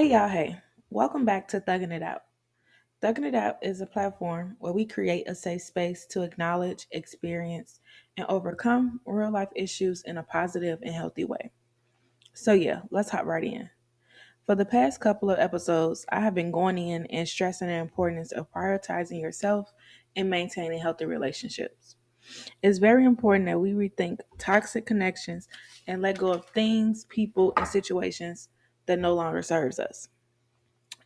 Hey y'all, hey. Welcome back to Thugging It Out. Thugging It Out is a platform where we create a safe space to acknowledge, experience, and overcome real life issues in a positive and healthy way. So, yeah, let's hop right in. For the past couple of episodes, I have been going in and stressing the importance of prioritizing yourself and maintaining healthy relationships. It's very important that we rethink toxic connections and let go of things, people, and situations that no longer serves us.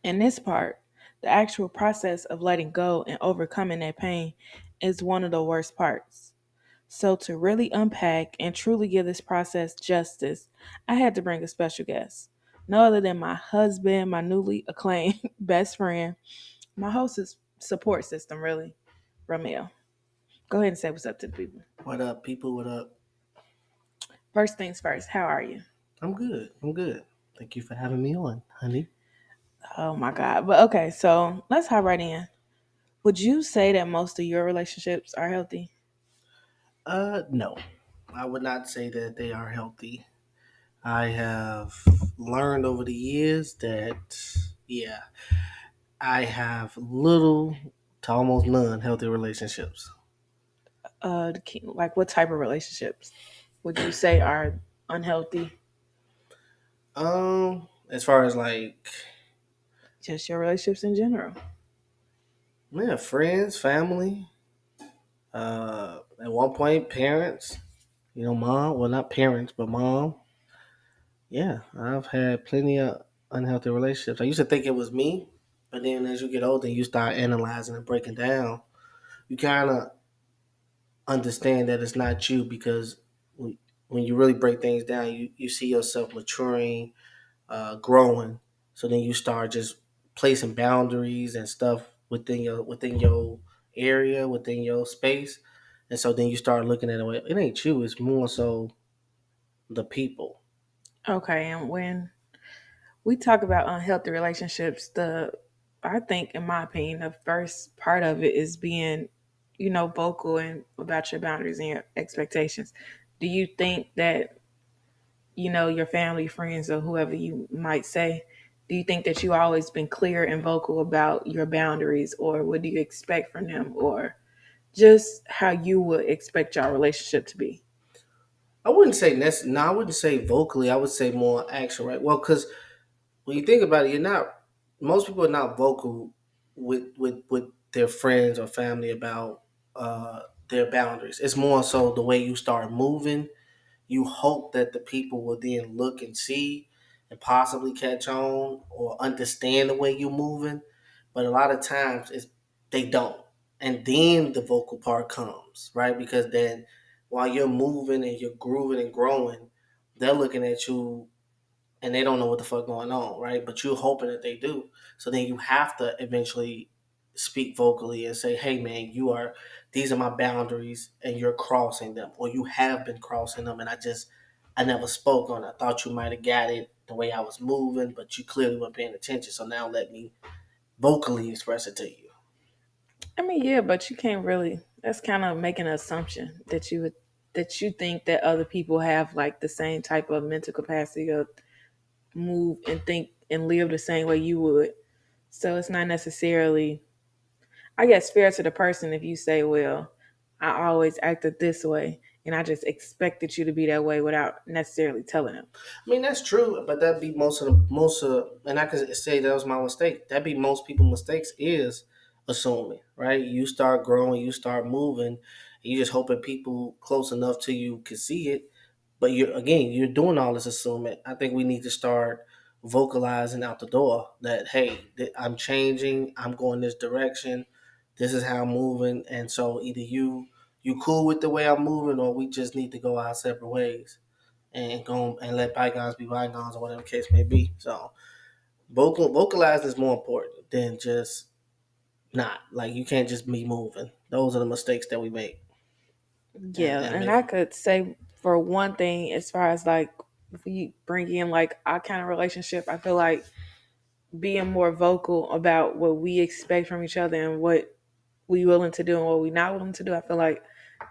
In this part, the actual process of letting go and overcoming that pain is one of the worst parts. So, to really unpack and truly give this process justice, I had to bring a special guest. No other than my husband, my newly acclaimed best friend, my host's support system, really, Romal. Go ahead and say what's up to the people. What up, people? What up? First things first, how are you? I'm good. I'm good. Thank you for having me on, honey. Oh my God. But okay, so let's hop right in. Would you say that most of your relationships are healthy? No, I would not say that they are healthy. I have learned over the years that, yeah, I have little to almost none healthy relationships. Like what type of relationships would you say are unhealthy? As far as like, Just your relationships in general. yeah, friends, family, at one point, parents, mom, well, not parents, but mom. Yeah, I've had plenty of unhealthy relationships. I used to think it was me, but then as you get older, you start analyzing and breaking down. You kind of understand that it's not you because when you really break things down, you see yourself maturing, growing. So then you start just placing boundaries and stuff within your area, within your space, and so then you start looking at it. It ain't you. It's more so the people. Okay, and when we talk about unhealthy relationships, the I think, in my opinion, the first part of it is being, vocal and about your boundaries and your expectations. Do you think that, your family, friends, or whoever you might say, do you think that you always been clear and vocal about your boundaries, or what do you expect from them, or just how you would expect your relationship to be? I wouldn't say no. I wouldn't say vocally. I would say more action, right? Well, because when you think about it, you're not. Most people are not vocal with their friends or family about their boundaries. It's more so the way you start moving. You hope that the people will then look and see and possibly catch on or understand the way you're moving. But a lot of times they don't. And then the vocal part comes, right? Because then while you're moving and you're grooving and growing, they're looking at you and they don't know what the fuck going on, right? But you're hoping that they do. So then you have to eventually speak vocally and say, "Hey, man, these are my boundaries, and you're crossing them, or you have been crossing them, and I never spoke on. It. I thought you might have got it the way I was moving, but you clearly weren't paying attention. So now let me vocally express it to you." I mean, yeah, but you can't really. That's kind of making an assumption that you think that other people have like the same type of mental capacity to move and think and live the same way you would. So it's not necessarily, I guess, fair to the person if you say, "Well, I always acted this way, and I just expected you to be that way," without necessarily telling them. I mean that's true, but that'd be and I could say that was my mistake. That'd be most people's mistakes is assuming, right? You start growing, you start moving, you just hoping people close enough to you can see it. But you're doing all this assuming. I think we need to start vocalizing out the door that hey, I'm changing, I'm going this direction, this is how I'm moving, and so either you cool with the way I'm moving, or we just need to go our separate ways and go and let bygones be bygones or whatever the case may be. So vocalizing is more important than just not like you can't just be moving. Those are the mistakes that we make. Yeah, And and I maybe could say for one thing, as far as like if we bring in like our kind of relationship, I feel like being more vocal about what we expect from each other and what we willing to do and what we not willing to do. I feel like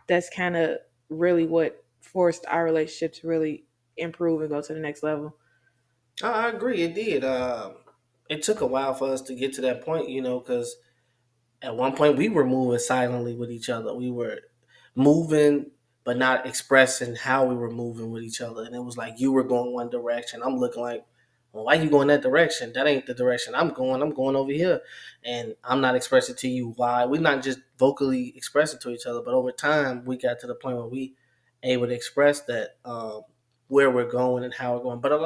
that's kind of really what forced our relationship to really improve and go to the next level. I agree, it did. it took a while for us to get to that point, because at one point we were moving silently with each other. We were moving but not expressing how we were moving with each other. And it was like you were going one direction. I'm looking like, well, why you going that direction? That ain't the direction I'm going. I'm going over here. And I'm not expressing to you why. We're not just vocally expressing to each other, but over time we got to the point where we able to express that where we're going and how we're going. But a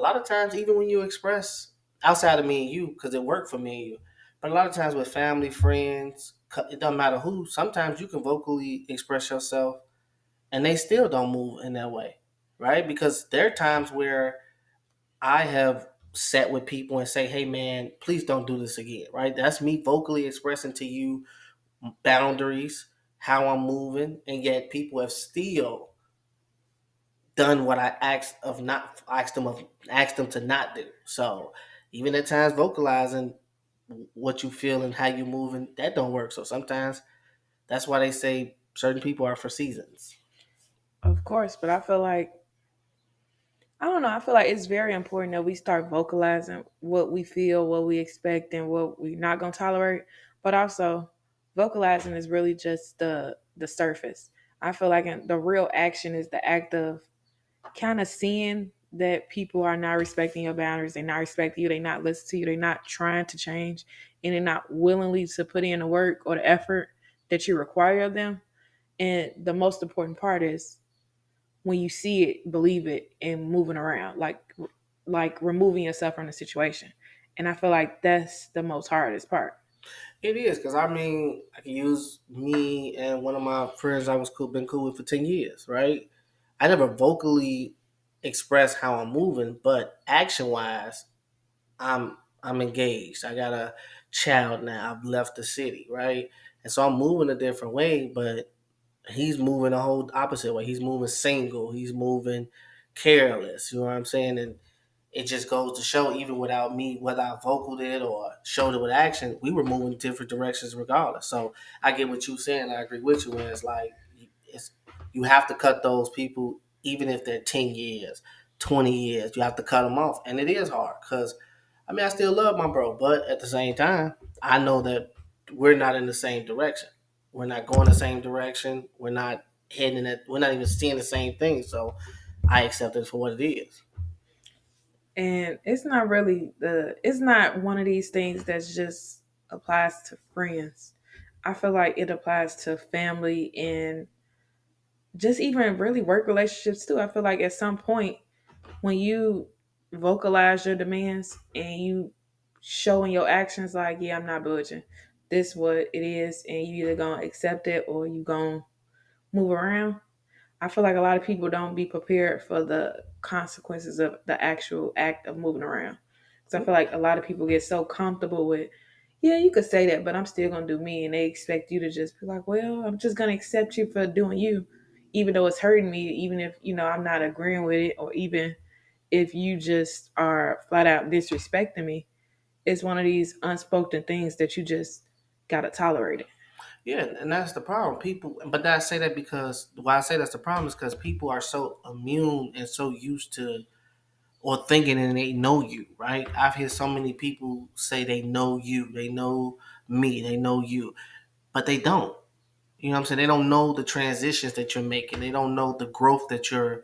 lot of times, even when you express outside of me and you, because it worked for me and you, but a lot of times with family, friends, it doesn't matter who. Sometimes you can vocally express yourself, and they still don't move in that way, right? Because there are times where I have sat with people and say, "Hey, man, please don't do this again." Right? That's me vocally expressing to you boundaries, how I'm moving, and yet people have still done what I asked them to not do. So even at times vocalizing what you feel and how you moving, that don't work. So sometimes that's why they say certain people are for seasons. Of course, but I don't know. I feel like it's very important that we start vocalizing what we feel, what we expect, and what we're not gonna tolerate. But also, vocalizing is really just the surface. I feel like the real action is the act of kind of seeing that people are not respecting your boundaries. They're not respecting you. They're not listening to you. They're not trying to change, and they're not willingly to put in the work or the effort that you require of them. And the most important part is when you see it, believe it, and moving around, like removing yourself from the situation. And I feel like that's the most hardest part. It is because I mean I can use me and one of my friends I was been cool with for 10 years, right? I never vocally express how I'm moving, but action wise, I'm engaged. I got a child now. I've left the city, right? And so I'm moving a different way, but he's moving a whole opposite way. He's moving single. He's moving careless. You know what I'm saying? And it just goes to show, even without me, whether I vocaled it or showed it with action, we were moving different directions regardless. So I get what you're saying. I agree with you. Where it's like, it's you have to cut those people, even if they're 10 years, 20 years. You have to cut them off, and it is hard because I mean I still love my bro, but at the same time, I know that we're not in the same direction. We're not going the same direction. We're not heading it. We're not even seeing the same thing. So I accept it for what it is. And it's not one of these things that just applies to friends. I feel like it applies to family and just even really work relationships too. I feel like at some point when you vocalize your demands and you show in your actions like, yeah, I'm not budging. This what it is, and you either gonna accept it or you gonna move around. I feel like a lot of people don't be prepared for the consequences of the actual act of moving around. Because I feel like a lot of people get so comfortable with, yeah, you could say that, but I'm still gonna do me, and they expect you to just be like, well, I'm just gonna accept you for doing you, even though it's hurting me, even if I'm not agreeing with it, or even if you just are flat out disrespecting me. It's one of these unspoken things that you just gotta tolerate it. Yeah, and that's the problem. People, but I say that because why I say that's the problem is because people are so immune and so used to or thinking and they know you, right? I've heard so many people say they know you, they know me, they know you, but they don't. You know what I'm saying? They don't know the transitions that you're making. They don't know the growth that you're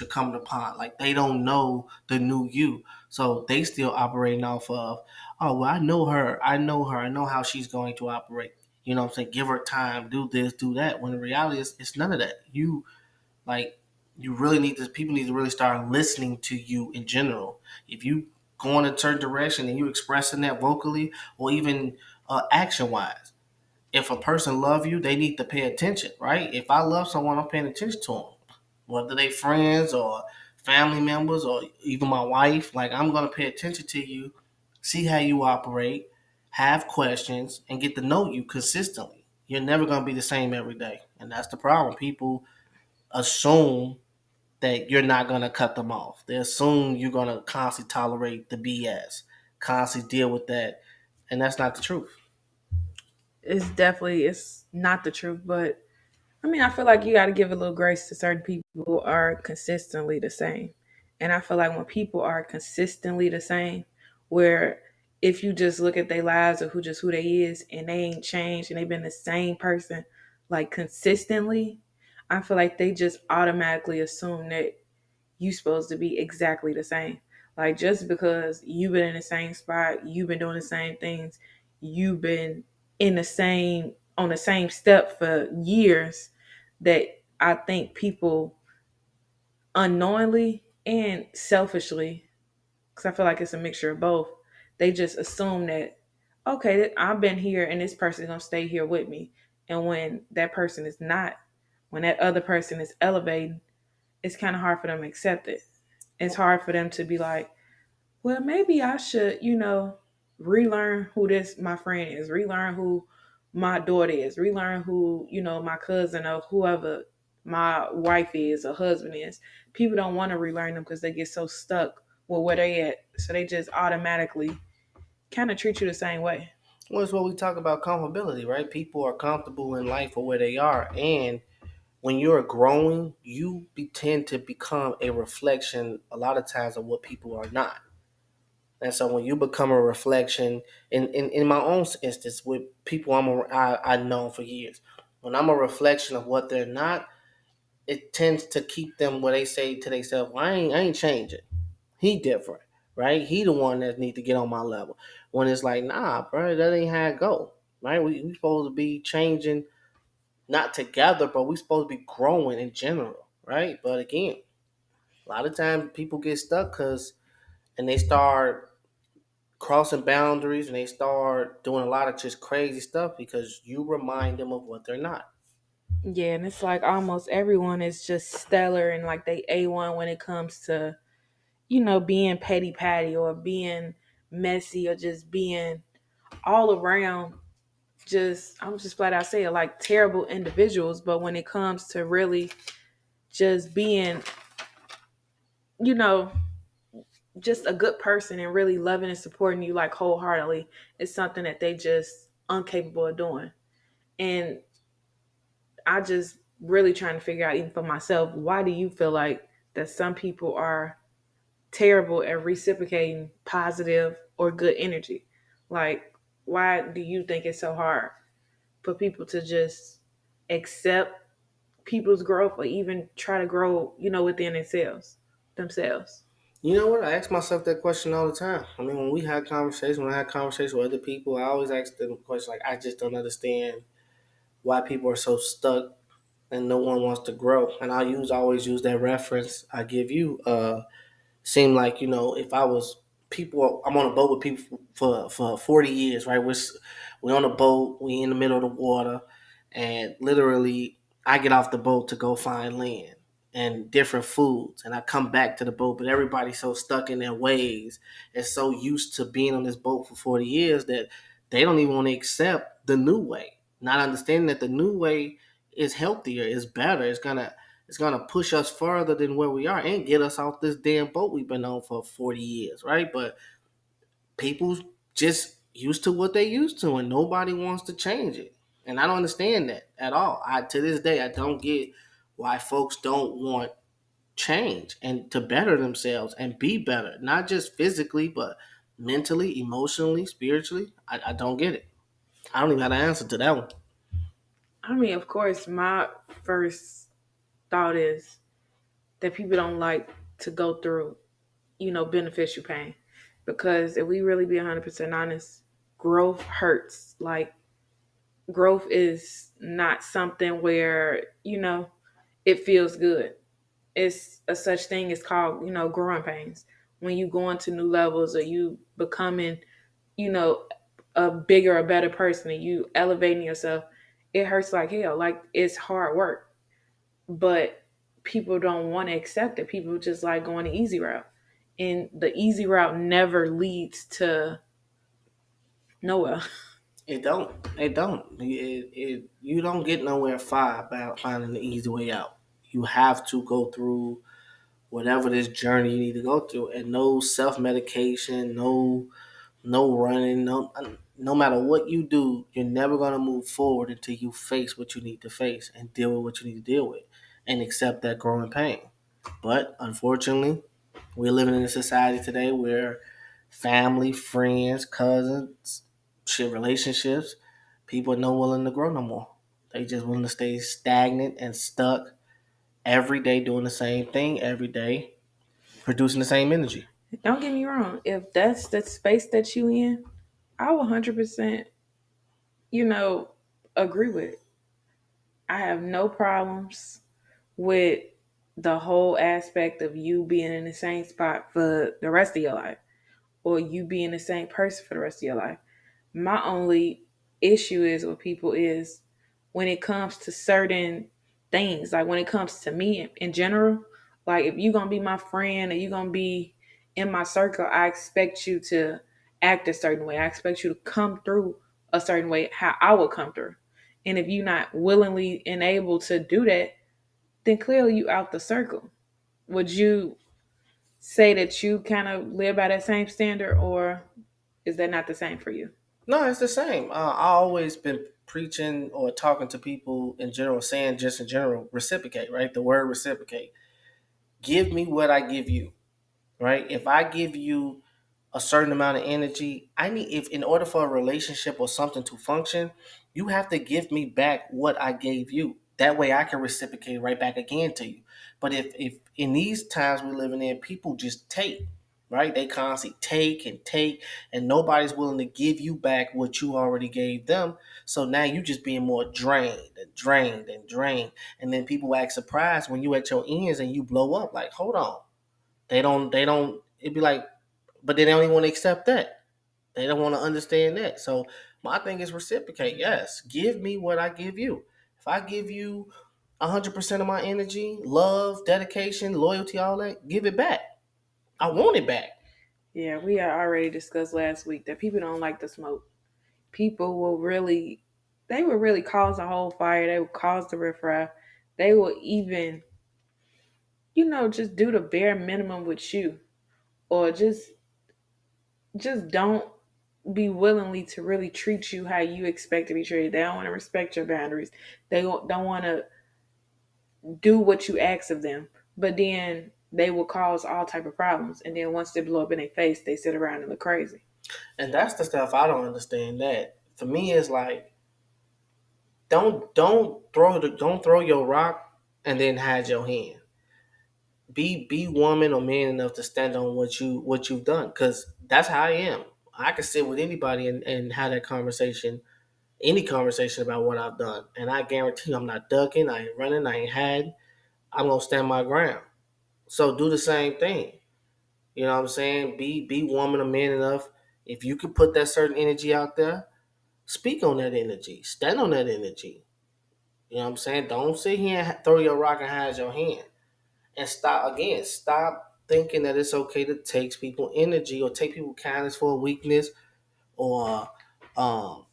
coming upon. Like they don't know the new you. So they still operating off of, oh well, I know her. I know her. I know how she's going to operate. You know what I'm saying? Give her time, do this, do that. When in reality it's none of that. Like you really need to people need to really start listening to you in general. If you go in a certain direction and you expressing that vocally or even action wise, if a person love you, they need to pay attention, right? If I love someone, I'm paying attention to them, whether they friends or family members or even my wife. Like I'm gonna pay attention to you, see how you operate, have questions, and get to know you consistently. You're never gonna be the same every day, and that's the problem. People assume that you're not gonna cut them off. They assume you're gonna constantly tolerate the BS, constantly deal with that, and that's not the truth. It's not the truth, but I mean, I feel like you got to give a little grace to certain people who are consistently the same. And I feel like when people are consistently the same, where if you just look at their lives or who they is and they ain't changed and they've been the same person like consistently, I feel like they just automatically assume that you supposed to be exactly the same. Like just because you've been in the same spot, you've been doing the same things, you've been in the same on the same step for years, that I think people unknowingly and selfishly, because I feel like it's a mixture of both, they just assume that, okay, I've been here and this person's gonna stay here with me. And when that person is not, when that other person is elevating, it's kind of hard for them to accept it. It's hard for them to be like, well, maybe I should, relearn who this my friend is, relearn who my daughter is, relearn who, my cousin or whoever my wife is or husband is. People don't want to relearn them because they get so stuck with where they at. So they just automatically kind of treat you the same way. Well, it's what we talk about comfortability, right? People are comfortable in life for where they are, and when you're growing, tend to become a reflection a lot of times of what people are not. And so when you become a reflection, in my own instance, with people I've known for years, when I'm a reflection of what they're not, it tends to keep them where they say to themselves, well, I ain't changing. He different, right? He the one that need to get on my level. When it's like, nah, bro, that ain't how it go, right? We supposed to be changing, not together, but we supposed to be growing in general, right? But again, a lot of times people get stuck and they start crossing boundaries and they start doing a lot of just crazy stuff because you remind them of what they're not. Yeah, and it's like almost everyone is just stellar and like they A1 when it comes to, being petty patty or being messy or just being all around, just I'm just flat out saying like terrible individuals. But when it comes to really just being, you know, just a good person and really loving and supporting you like wholeheartedly, it's something that they just incapable of doing. And I just really trying to figure out, even for myself, why do you feel like that some people are terrible at reciprocating positive or good energy? Like, why do you think it's so hard for people to just accept people's growth or even try to grow, within themselves? You know what? I ask myself that question all the time. I mean, when I had conversations with other people, I always ask them questions like, I just don't understand why people are so stuck and no one wants to grow. And always use that reference I give you. Seem like, if I was people, I'm on a boat with people for 40 years, right? We're on a boat, we in the middle of the water, and literally I get off the boat to go find land and different foods, and I come back to the boat, but everybody's so stuck in their ways and so used to being on this boat for 40 years that they don't even want to accept the new way, not understanding that the new way is healthier, is better, it's gonna push us further than where we are and get us off this damn boat we've been on for 40 years, right? But people just used to what they used to, and nobody wants to change it. And I don't understand that at all. To this day, I don't get why folks don't want change and to better themselves and be better, not just physically, but mentally, emotionally, spiritually. I don't get it. I don't even have an answer to that one. I mean, of course, my first thought is that people don't like to go through, beneficial pain. Because if we really be 100% honest, growth hurts. Like, growth is not something where, it feels good. It's a such thing as called, growing pains. When you go into new levels or you becoming, you know, a bigger or better person and you elevating yourself, it hurts like hell. Like, it's hard work. But people don't want to accept it. People just like going the easy route. And the easy route never leads to nowhere. It don't. It don't. You don't get nowhere far by finding the easy way out. You have to go through whatever this journey you need to go through, and no self medication, no running, no matter what you do, you're never gonna move forward until you face what you need to face and deal with what you need to deal with, and accept that growing pain. But unfortunately, We're living in a society today where family, friends, cousins, shit, relationships, people are not willing to grow no more. They just willing to stay stagnant and stuck every day doing the same thing every day, producing the same energy. Don't get me wrong. If that's the space that you in, I will 100%, you know, agree with it. I have no problems with the whole aspect of you being in the same spot for the rest of your life, or you being the same person for the rest of your life. My only issue is with people is when it comes to certain things, like when it comes to me in general, like if you're gonna be my friend or you're gonna be in my circle, I expect you to act a certain way. I expect you to come through a certain way, how I would come through. And if you're not willingly and able to do that, then clearly you out the circle. Would you say that you kind of live by that same standard, or is that not the same for you? No, it's the same. I always been preaching or talking to people in general, saying just in general, reciprocate, right? The word reciprocate. Give me what I give you, right? If I give you a certain amount of energy, I need, if in order for a relationship or something to function, you have to give me back what I gave you. That way I can reciprocate right back again to you. But if in these times we're living in, people just take, right? They constantly take and take, and nobody's willing to give you back what you already gave them. So now you just being more drained and drained and drained. And then people act surprised when you at your ends and you blow up. Like, hold on. They don't it'd be like, but they don't even want to accept that. They don't want to understand that. So my thing is reciprocate. Yes, give me what I give you. If I give you 100% of my energy, love, dedication, loyalty, all that, give it back. I want it back. Yeah, we had already discussed last week that people don't like the smoke. People will really, they will really cause a whole fire. They will cause the riffraff. They will even, just do the bare minimum with you, or just don't be willingly to really treat you how you expect to be treated. They don't want to respect your boundaries. They don't want to do what you ask of them. But then they will cause all type of problems. And then once they blow up in their face, they sit around and look crazy. And that's the stuff I don't understand. That for me is like, don't throw your rock and then hide your hand. Be woman or man enough to stand on what you've done, because that's how I am. I can sit with anybody and have that conversation, any conversation about what I've done, and I guarantee you I'm not ducking, I ain't running, I ain't hiding. I'm gonna stand my ground. So do the same thing. You know what I'm saying? Be woman or man enough. If you can put that certain energy out there, speak on that energy, stand on that energy. You know what I'm saying? Don't sit here and throw your rock and hide your hand. And stop thinking that it's okay to take people energy or take people kindness for a weakness, or um,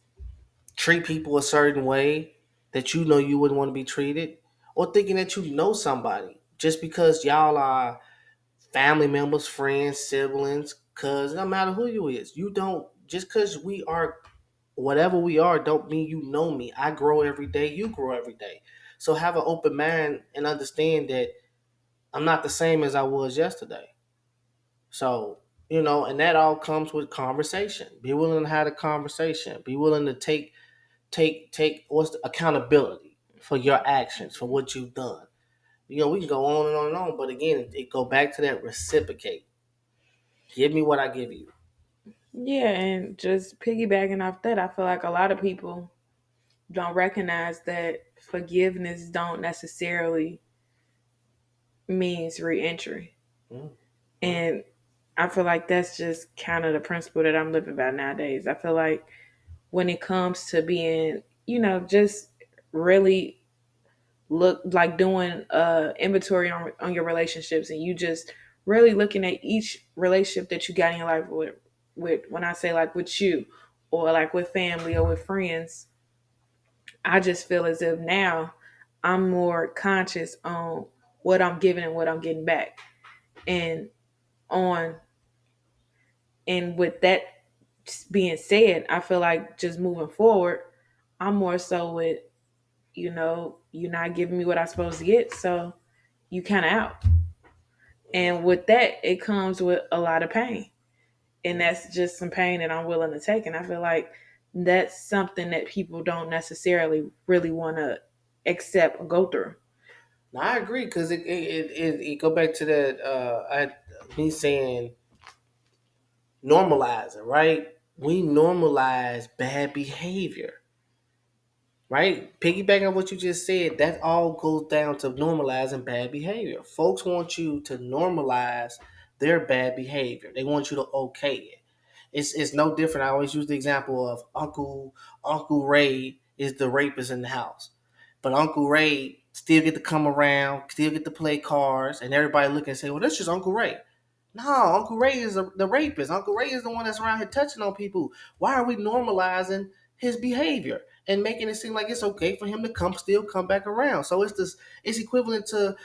treat people a certain way that you know you wouldn't want to be treated, or thinking that you know somebody just because y'all are family members, friends, siblings, cousins. No matter who you is, you don't, just because we are whatever we are don't mean you know me. I grow every day, you grow every day. So have an open mind and understand that I'm not the same as I was yesterday. So, and that all comes with conversation. Be willing to have a conversation. Be willing to take what's the accountability for your actions, for what you've done. We can go on and on and on, but again, it go back to that reciprocate. Give me what I give you. Yeah, and just piggybacking off that, I feel like a lot of people don't recognize that forgiveness don't necessarily means reentry. Mm, mm, And I feel like that's just kind of the principle that I'm living by nowadays. I feel like when it comes to being, just really look like doing inventory on your relationships, and you just really looking at each relationship that you got in your life with when I say like with you, or like with family or with friends, I just feel as if now I'm more conscious on what I'm giving and what I'm getting back. And on and with that being said, I feel like just moving forward, I'm more so with, you're not giving me what I'm supposed to get, so you kind of out. And with that, it comes with a lot of pain. And that's just some pain that I'm willing to take. And I feel like that's something that people don't necessarily really want to accept or go through. Now, I agree because it go back to that. Me saying normalizing, right? We normalize bad behavior, right? Piggybacking on what you just said, that all goes down to normalizing bad behavior. Folks want you to normalize their bad behavior. They want you to okay it. It's no different. I always use the example of Uncle Ray is the rapist in the house, but Uncle Ray still get to come around, still get to play cards, and everybody look and say, "Well, that's just Uncle Ray." No, Uncle Ray is the rapist. Uncle Ray is the one that's around here touching on people. Why are we normalizing his behavior and making it seem like it's okay for him to come back around? So it's equivalent to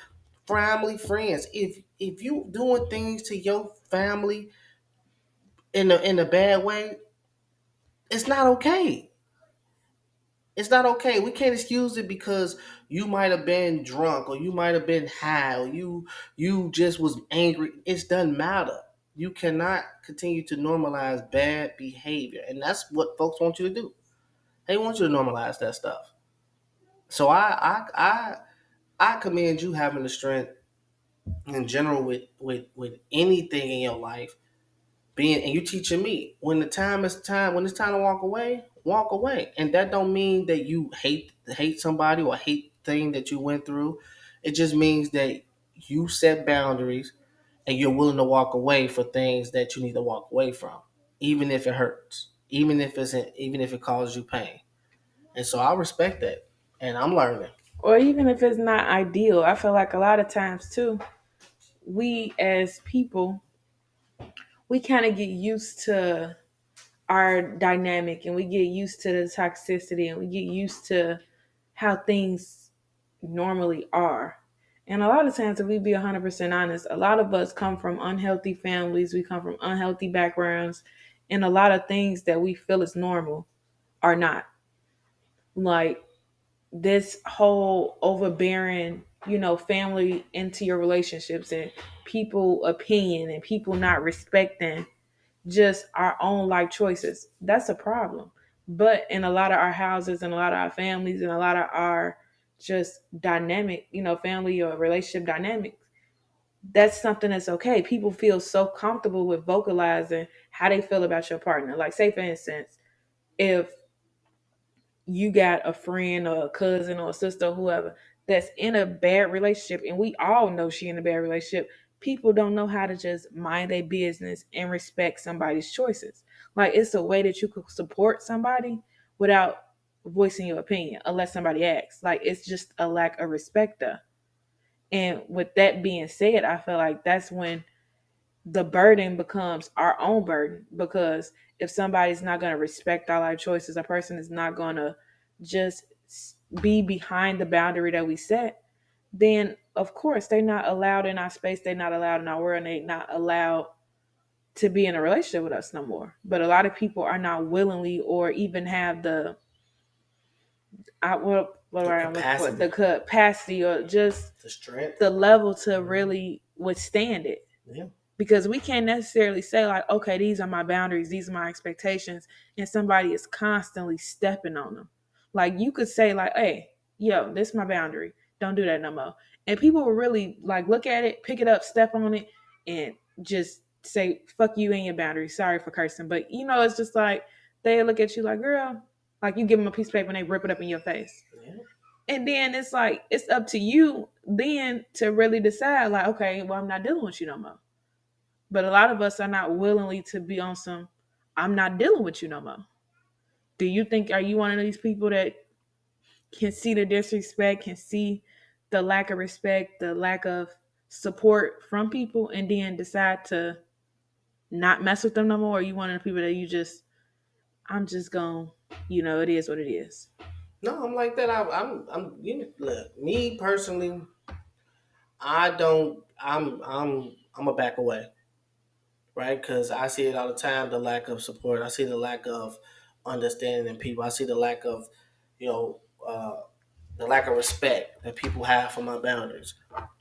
family friends. If you doing things to your family in a bad way, it's not okay. It's not okay. We can't excuse it because you might have been drunk or you might have been high or you just was angry. It doesn't matter. You cannot continue to normalize bad behavior, and that's what folks want you to do. They want you to normalize that stuff. So I commend you having the strength in general with anything in your life being, and you teaching me when when it's time to walk away, and that don't mean that you hate somebody or hate the thing that you went through. It just means that you set boundaries and you're willing to walk away for things that you need to walk away from, even if it hurts, even if it causes you pain. And so I respect that, and I'm learning. Or even if it's not ideal, I feel like a lot of times too, we as people, we kind of get used to our dynamic and we get used to the toxicity and we get used to how things normally are. And a lot of times, if we be 100% honest, a lot of us come from unhealthy families, we come from unhealthy backgrounds, and a lot of things that we feel is normal are not. Like this whole overbearing, family into your relationships and people opinion and people not respecting just our own life choices. That's a problem. But in a lot of our houses and a lot of our families and a lot of our just dynamic, family or relationship dynamics, that's something that's okay. People feel so comfortable with vocalizing how they feel about your partner. Like, say, for instance, if you got a friend or a cousin or a sister or whoever that's in a bad relationship, and we all know she in a bad relationship, people don't know how to just mind their business and respect somebody's choices. Like, it's a way that you could support somebody without voicing your opinion unless somebody asks. Like, it's just a lack of respect there. And with that being said, I feel like that's when the burden becomes our own burden, because if somebody's not going to respect our life choices, a person is not going to just be behind the boundary that we set, then of course they're not allowed in our space, they're not allowed in our world, and they're not allowed to be in a relationship with us no more. But a lot of people are not willingly or even have the what The I'm looking for, the capacity, capacity or just the strength. the level to really withstand it, Yeah. because we can't necessarily say like, okay, these are my boundaries, these are my expectations, and somebody is constantly stepping on them. Like, you could say like, hey, yo, this is my boundary, don't do that no more, and people will really like look at it, pick it up, step on it, and just say fuck you and your boundary, sorry for cursing, but it's just like they look at you like, girl, like you give them a piece of paper and they rip it up in your face. Yeah. And then it's like it's up to you then to really decide like, okay, well, I'm not dealing with you no more. But a lot of us are not willingly to be on some, I'm not dealing with you no more. Do you think, are you one of these people that can see the disrespect, can see the lack of respect, the lack of support from people, and then decide to not mess with them no more? Or are you one of the people that you just, I'm just going, it is what it is? No, I'm like that. Look, me personally, I don't. I'm a back away, right? Because I see it all the time. The lack of support. I see the lack of understanding in people. I see the lack of, you know, the lack of respect that people have for my boundaries.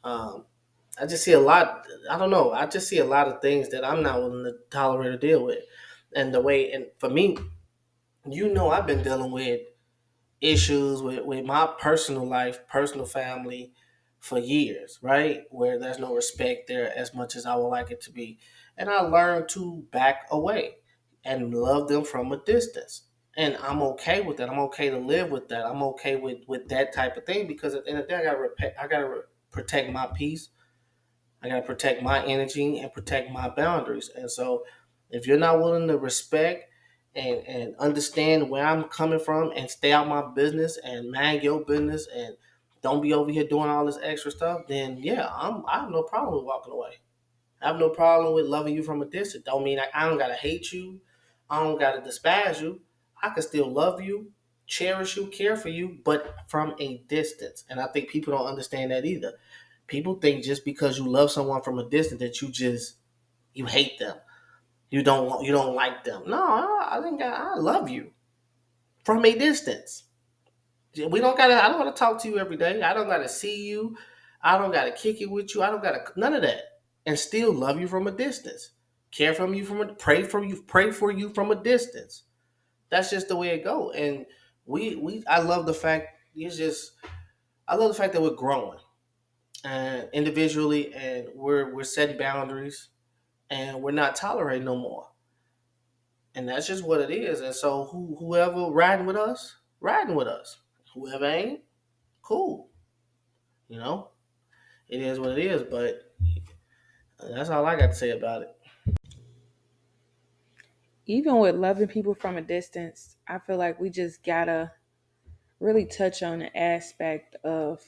Um, I just see a lot. I don't know. I just see a lot of things that I'm not willing to tolerate or deal with. And the way, and for me, I've been dealing with issues with my personal life, personal family for years, right? Where there's no respect there as much as I would like it to be. And I learned to back away and love them from a distance. And I'm okay with that. I'm okay to live with that. I'm okay with that type of thing because at the end of the day, I gotta protect my peace. I gotta protect my energy and protect my boundaries. And so, if you're not willing to respect and understand where I'm coming from and stay out my business and mind your business and don't be over here doing all this extra stuff, then yeah, I have no problem with walking away. I have no problem with loving you from a distance. Don't mean I don't gotta hate you. I don't gotta despise you. I can still love you, cherish you, care for you, but from a distance. And I think people don't understand that either. People think just because you love someone from a distance that you hate them. You don't like them. No, I think I love you from a distance. We don't gotta. I don't gotta talk to you every day. I don't gotta see you. I don't gotta kick it with you. I don't gotta none of that, and still love you from a distance. Care from you from a pray for you from a distance. That's just the way it go. And we I love the fact it's just I love the fact that we're growing and individually, and we're setting boundaries, and we're not tolerating no more. And that's just what it is. And so whoever riding with us. Whoever ain't, cool. You know, it is what it is. But that's all I got to say about it. Even with loving people from a distance, I feel like we just gotta really touch on the aspect of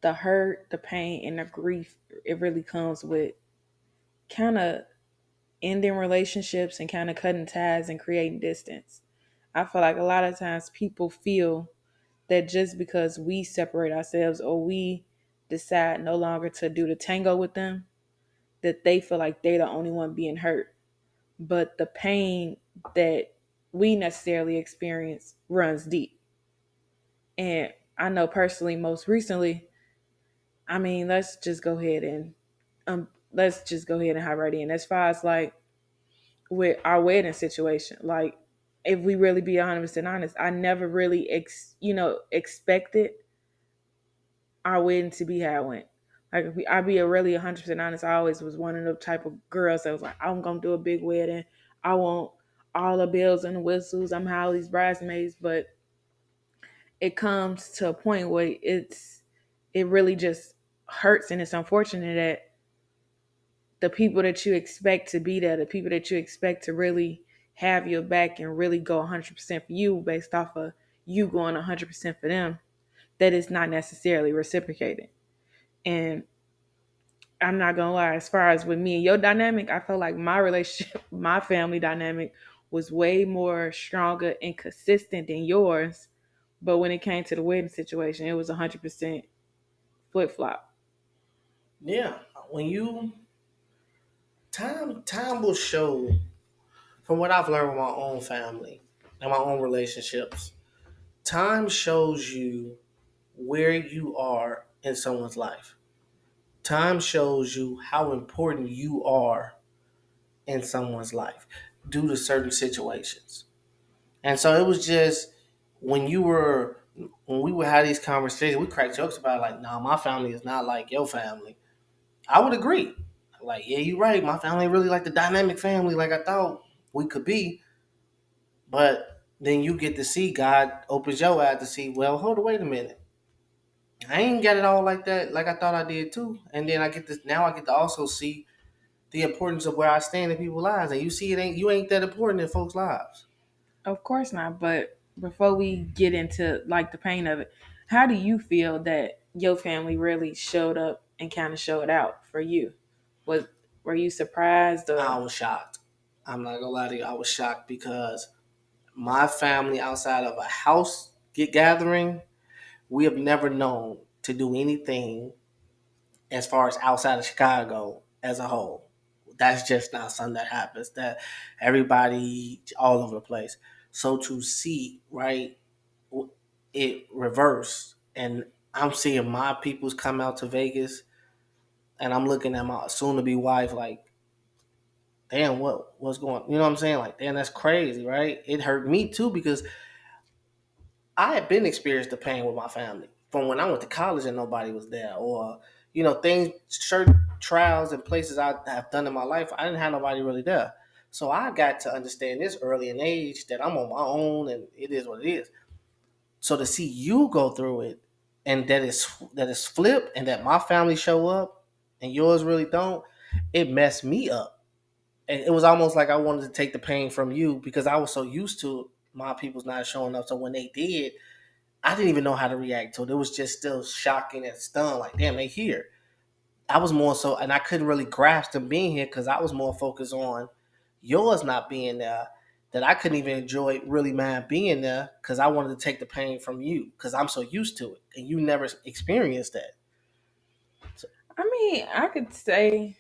the hurt, the pain, and the grief it really comes with kind of ending relationships and kind of cutting ties and creating distance. I feel like a lot of times people feel that just because we separate ourselves or we decide no longer to do the tango with them, that they feel like they're the only one being hurt. But the pain that we necessarily experience runs deep. And I know personally, most recently, I mean, let's just go ahead and hop right in. As far as like with our wedding situation, like if we really be 100% honest, I never really expected our wedding to be how it went. Like if I be a really 100% honest, I always was one of the type of girls that was like, I'm gonna do a big wedding. I want all the bells and the whistles. I'm how these bridesmaids, but it comes to a point where it really just hurts, and it's unfortunate that the people that you expect to be there, the people that you expect to really have your back and really go 100% for you based off of you going 100% for them, that is not necessarily reciprocated. And I'm not gonna lie, as far as with me and your dynamic, I feel like my relationship, my family dynamic was way more stronger and consistent than yours. But when it came to the wedding situation, it was 100% flip flop. Yeah, when you time will show. From what I've learned with my own family and my own relationships, time shows you where you are in someone's life. Time shows you how important you are in someone's life due to certain situations. And so it was just when we would have these conversations, we crack jokes about it, like, nah, my family is not like your family. I would agree. Like, yeah, you're right. My family really like the dynamic family like I thought we could be. But then you get to see God opens your eyes to see, well, hold on, wait a minute. I ain't got it all like that, like I thought I did too. And then I get to also see the importance of where I stand in people's lives. And you see you ain't that important in folks' lives. Of course not. But before we get into like the pain of it, how do you feel that your family really showed up and kind of showed out for you? Was were you surprised I or was shocked. I'm not gonna lie to you, I was shocked because my family outside of a house get gathering, we have never known to do anything as far as outside of Chicago as a whole. That's just not something that happens. That everybody all over the place. So to see right it reverse, and I'm seeing my peoples come out to Vegas. and I'm looking at my soon to be wife like, damn, what's going? You know what I'm saying? Like, damn, that's crazy, right? It hurt me too because I had been experienced the pain with my family from when I went to college and nobody was there, or things, certain trials and places I have done in my life, I didn't have nobody really there. So I got to understand this early in age that I'm on my own and it is what it is. So to see you go through it and that it's flipped and that my family show up and yours really don't, it messed me up. And it was almost like I wanted to take the pain from you because I was so used to my people's not showing up. So when they did, I didn't even know how to react to it. It was just still shocking and stunned, like, damn, they here. I was more so, and I couldn't really grasp them being here because I was more focused on yours not being there. That I couldn't even enjoy really mind being there because I wanted to take the pain from you because I'm so used to it, and you never experienced that. So, I mean, I could say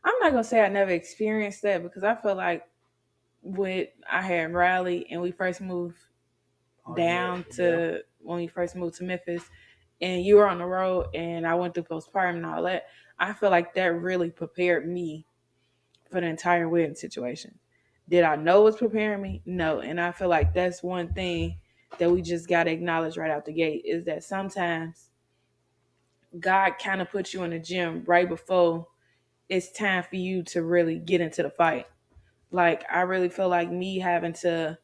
I'm not gonna say I never experienced that because I feel like when I had Riley and we first moved oh yeah, down yeah, to when we first moved to Memphis, and you were on the road, and I went through postpartum and all that. I feel like that really prepared me for the entire wedding situation. Did I know it was preparing me? No. And I feel like that's one thing that we just got to acknowledge right out the gate is that sometimes God kind of puts you in the gym right before it's time for you to really get into the fight. Like, I really feel like me having to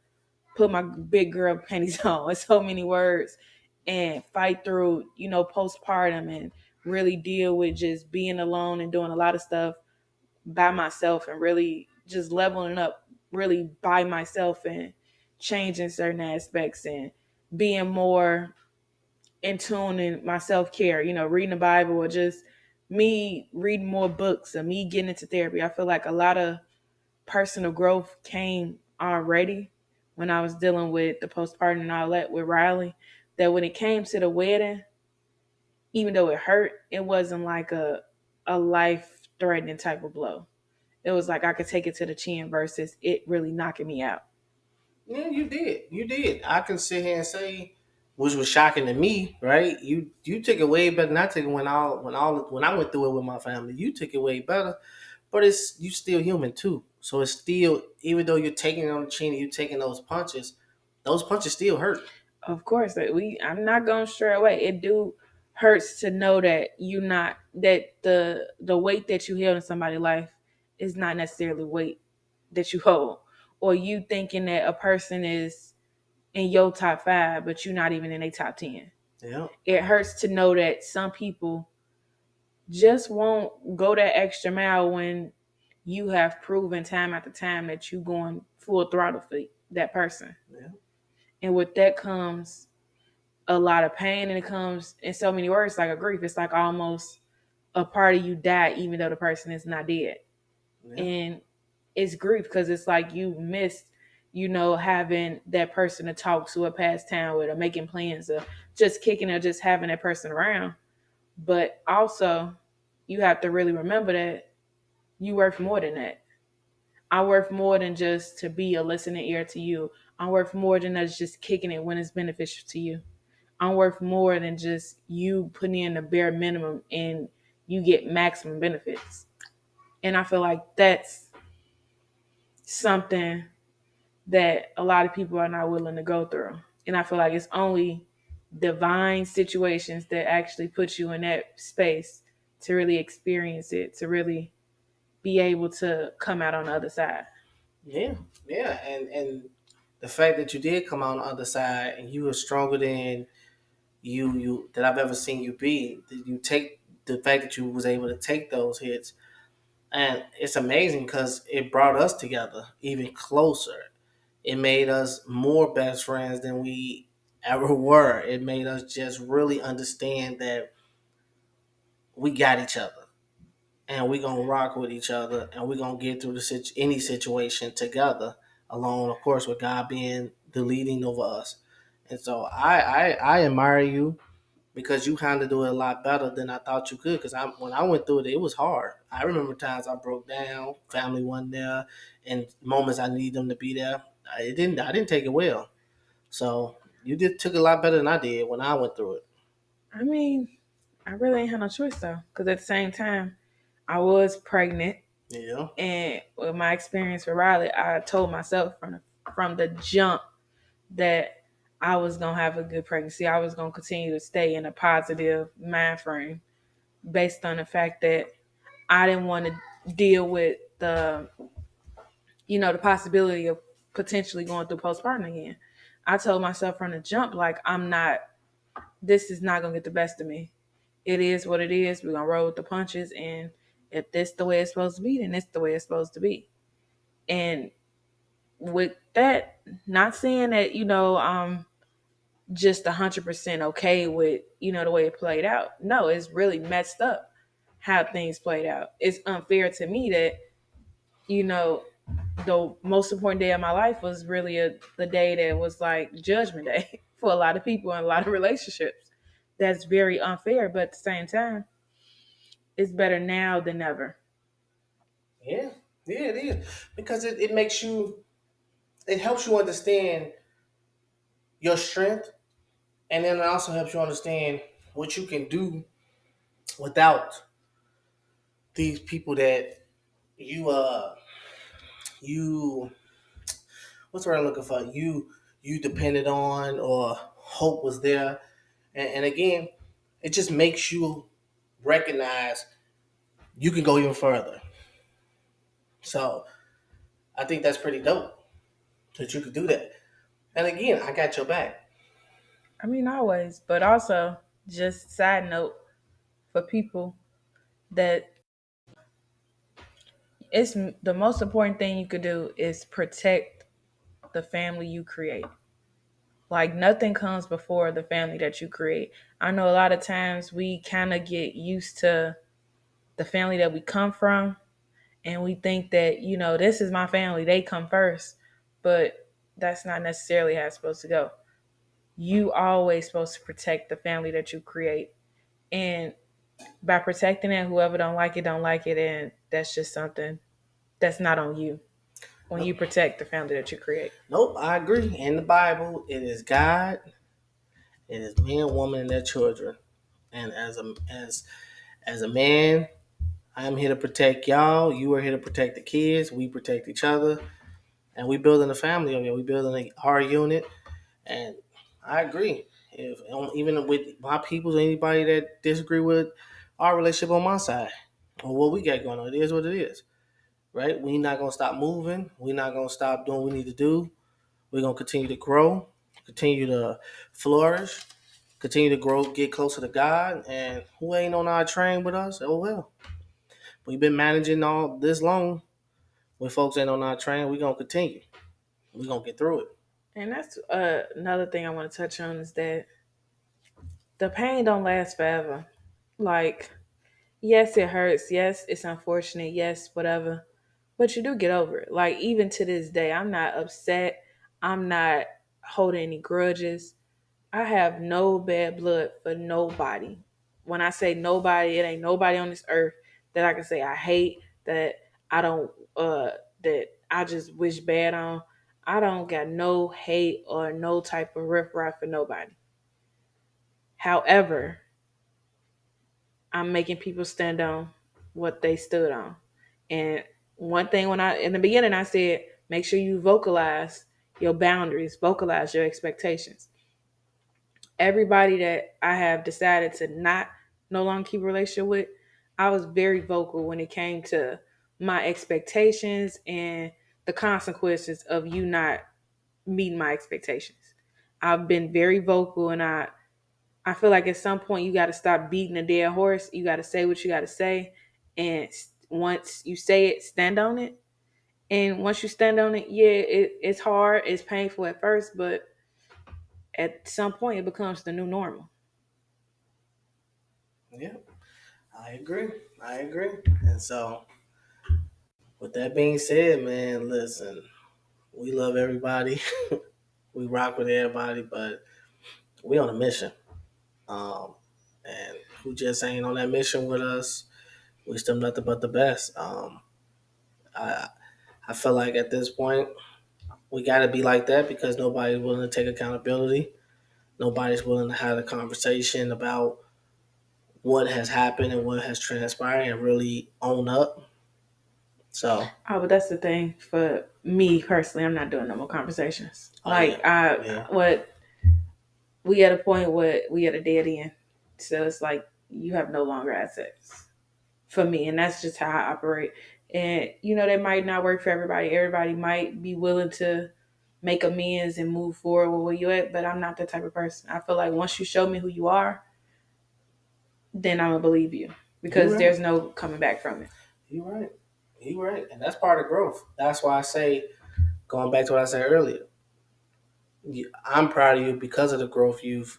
put my big girl panties on in so many words and fight through, postpartum and really deal with just being alone and doing a lot of stuff by myself and really just leveling up really by myself and changing certain aspects and being more in tune in my self-care, reading the Bible or just me reading more books or me getting into therapy. I feel like a lot of personal growth came already when I was dealing with the postpartum and all that with Riley, that when it came to the wedding, even though it hurt, it wasn't like a life threatening type of blow. It was like I could take it to the chin versus it really knocking me out. yeah. You did. I can sit here and say, which was shocking to me, right? You took it way better than I took it when I went through it with my family. You took it way better. But it's you still human too. So it's still, even though you're taking it on the chin and you're taking those punches still hurt. Of course, that I'm not going to stray away. It do hurts to know that you not that the weight that you held in somebody's life is not necessarily weight that you hold, or you thinking that a person is in your top five, but you're not even in a top 10. Yeah, It hurts to know that some people just won't go that extra mile when you have proven time after time that you going full throttle for that person. yeah, And with that comes a lot of pain, and it comes in so many words like a grief. It's like almost a part of you died even though the person is not dead. yeah, And it's grief because it's like you missed, having that person to talk to or pass time with or making plans or just kicking or just having that person around. But also, you have to really remember that you worth more than that. I worth more than just to be a listening ear to you. I'm worth more than us just kicking it when it's beneficial to you. I'm worth more than just you putting in the bare minimum and you get maximum benefits. And I feel like that's something that a lot of people are not willing to go through. And I feel like it's only divine situations that actually put you in that space to really experience it, to really be able to come out on the other side. yeah, yeah. And the fact that you did come out on the other side and you were stronger than you that I've ever seen you be. That you take the fact that you was able to take those hits, and it's amazing because it brought us together even closer. It made us more best friends than we ever were. It made us just really understand that we got each other and we gonna rock with each other and we gonna get through any situation together. Alone, of course, with God being the leading over us. And so I admire you because you kind of do it a lot better than I thought you could. Because when I went through it, it was hard. I remember times I broke down, family wasn't there, and moments I need them to be there. I didn't take it well. So you did took it a lot better than I did when I went through it. I mean, I really ain't had no choice though, because at the same time, I was pregnant, Yeah. and with my experience with Riley, I told myself from the jump that I was gonna have a good pregnancy. I was gonna continue to stay in a positive mind frame based on the fact that I didn't want to deal with the possibility of potentially going through postpartum again. I told myself from the jump, like, this is not gonna get the best of me. It is what it is. We're gonna roll with the punches, and if this the way it's supposed to be, then it's the way it's supposed to be. And with that, not saying that I'm just 100% okay with the way it played out. No, it's really messed up how things played out. It's unfair to me that you know the most important day of my life was really the day that was like judgment day for a lot of people in a lot of relationships. That's very unfair, but at the same time, it's better now than never. Yeah. Yeah, it is. Because it makes you, it helps you understand your strength, and then it also helps you understand what you can do without these people that you you what's the word I'm looking for? You depended on or hope was there. And again, it just makes you recognize you can go even further. So I think that's pretty dope that you could do that. And again, I got your back. I mean, always, but also, just side note for people that it's the most important thing you could do is protect the family you create. Like, nothing comes before the family that you create. I know a lot of times we kind of get used to the family that we come from, and we think that, this is my family, they come first. But that's not necessarily how it's supposed to go. You always supposed to protect the family that you create. And by protecting it, whoever don't like it, and that's just something that's not on you when you Nope, protect the family that you create. nope, I agree. In the Bible, it is God, it is man, woman, and their children. And as a man, I'm here to protect y'all. You are here to protect the kids. We protect each other, and we building a family over here. We building our unit. And I agree. If even with my peoples, anybody that disagree with our relationship on my side or what we got going on, it is what it is, right? We not gonna stop moving. We not gonna stop doing what we need to do. We're gonna continue to grow, continue to flourish, continue to grow, get closer to God. And who ain't on our train with us? Oh well, we've been managing all this long. When folks ain't on our train, we gonna continue. We gonna get through it. And that's another thing I want to touch on is that the pain don't last forever. Like, yes, it hurts. Yes, it's unfortunate. Yes, whatever. But you do get over it. Like, even to this day, I'm not upset. I'm not holding any grudges. I have no bad blood for nobody. When I say nobody, it ain't nobody on this earth that I can say I hate, that I don't that I just wish bad on. I don't got no hate or no type of riffraff for nobody. However, I'm making people stand on what they stood on. And one thing, when I in the beginning I said, make sure you vocalize your boundaries, vocalize your expectations. Everybody that I have decided to not no longer keep a relationship with, I was very vocal when it came to my expectations and the consequences of you not meeting my expectations. I've been very vocal, and I feel like at some point you got to stop beating a dead horse. You got to say what you got to say, and once you say it, stand on it. And once you stand on it, yeah, it's hard, it's painful at first, but at some point it becomes the new normal. Yeah, I agree. I agree. And so, with that being said, man, listen, we love everybody. We rock with everybody, but we on a mission. Um, and who just ain't on that mission with us, wish them nothing but the best. I I feel like at this point we got to be like that because nobody's willing to take accountability. Nobody's willing to have a conversation about what has happened and what has transpired and really own up. So Oh, but that's the thing for me personally. I'm not doing no more conversations. oh yeah, yeah, What we at a point where we at a dead end. So it's like you have no longer assets for me, and that's just how I operate. And that might not work for everybody. Everybody might be willing to make amends and move forward with where you at, but I'm not that type of person. I feel like once you show me who you are, then I'm gonna believe you you because right. there's no coming back from it. You right. You right. And that's part of growth. That's why I say, going back to what I said earlier, I'm proud of you because of the growth you've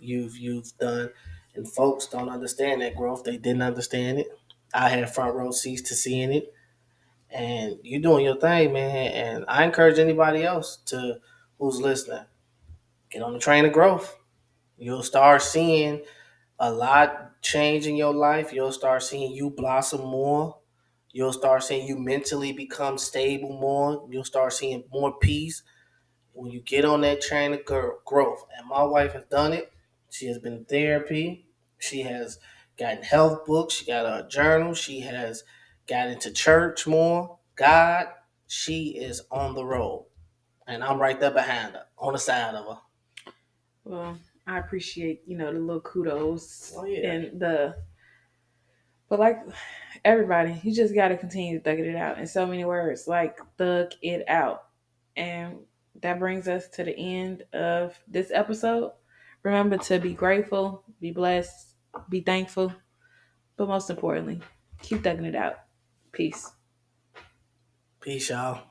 done. And folks don't understand that growth. They didn't understand it. I had front row seats to seeing it. And you doing your thing, man. And I encourage anybody else to who's listening, get on the train of growth. You'll start seeing a lot change in your life. You'll start seeing you blossom more. You'll start seeing you mentally become stable more. You'll start seeing more peace when you get on that train of growth. And my wife has done it. She has been in therapy. She has gotten health books. She got a journal. She has got into church more. God, she is on the road. And I'm right there behind her, on the side of her. Well, I appreciate the little kudos Oh, yeah. and but like everybody, you just got to continue thugging it out in so many words, like thug it out. And that brings us to the end of this episode. Remember to be grateful, be blessed, be thankful, but most importantly, keep thugging it out. Peace. Peace, y'all.